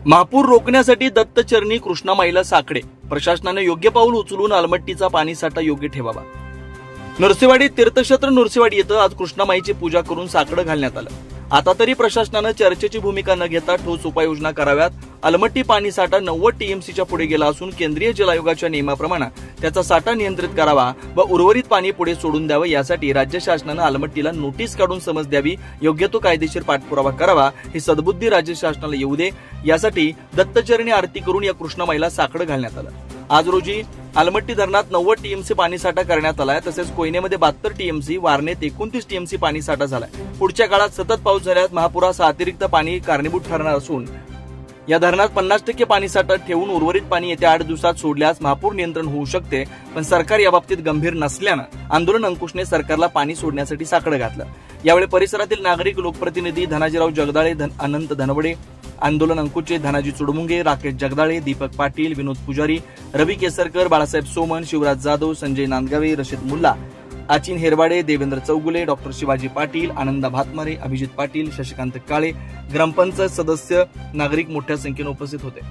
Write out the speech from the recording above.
महापूर रोखण्यासाठी दत्तचरणी कृष्णामाईला साकडे, प्रशासनाने योग्य पाऊल उचलून अलमट्टीचा पाणीसाठा योग्य ठेवावा। नरसेवाडी तीर्थक्षेत्र नरसेवाडी येथे आज कृष्णामाईची पूजा करून साकडं घालण्यात आलं। आता तरी प्रशासनाने चर्चेची भूमिका न घेता ठोस उपाययोजना कराव्यात। अलमट्टी पाणीसाठा 90 टीएमसीच्या पुढे गेला असून केंद्रीय जल आयोगाच्या नियमाप्रमाणे त्याचा साठा नियंत्रित करावा व उर्वरित पाणी पुढे सोडून द्यावं, यासाठी राज्य शासनाने अलमट्टीला नोटीस काढून समज द्यावी, योग्य तो कायदेशीर पाठपुरावा करावा। ही सद्बुद्धी राज्य शासनाला येऊ दे, यासाठी दत्तचरणी आरती करून या कृष्णामाईला साकडं घालण्यात आलं। आज रोजी अलमट्टी धरणात 90 टीएमसी पाणीसाठा करण्यात आलाय, तसेच कोयनेमध्ये 72 टीएमसी, वारणेत 29 टीएमसी पाणीसाठा झालाय। पुढच्या काळात सतत पाऊस झाल्यास महापुरास अतिरिक्त पाणी कारणीभूत ठरणार असून या धरणात 50% पाणीसाठा ठेवून उर्वरित पाणी येत्या 8 दिवसात सोडल्यास महापूर नियंत्रण होऊ शकते। पण सरकार याबाबतीत गंभीर नसल्यानं आंदोलन अंकुशने सरकारला पाणी सोडण्यासाठी साकडं घातलं। यावेळी परिसरातील नागरिक, लोकप्रतिनिधी धनाजीराव जगदाळे, अनंत धनवडे, आंदोलन अंकुशचे धनाजी चुडमुंगे, राकेश जगदाळे, दीपक पाटील, विनोद पुजारी, रवी केसरकर, बाळासाहेब सोमन, शिवराज जाधव, संजय नांदगावे, रशीद मुल्ला, आचिन हेरवाडे, देवेंद्र चौगुले, डॉक्टर शिवाजी पाटील, आनंदा भातमारे, अभिजित पाटील, शशिकांत काळे, ग्रामपंचायत सदस्य, नागरिक मोठ्या संख्येने उपस्थित होते।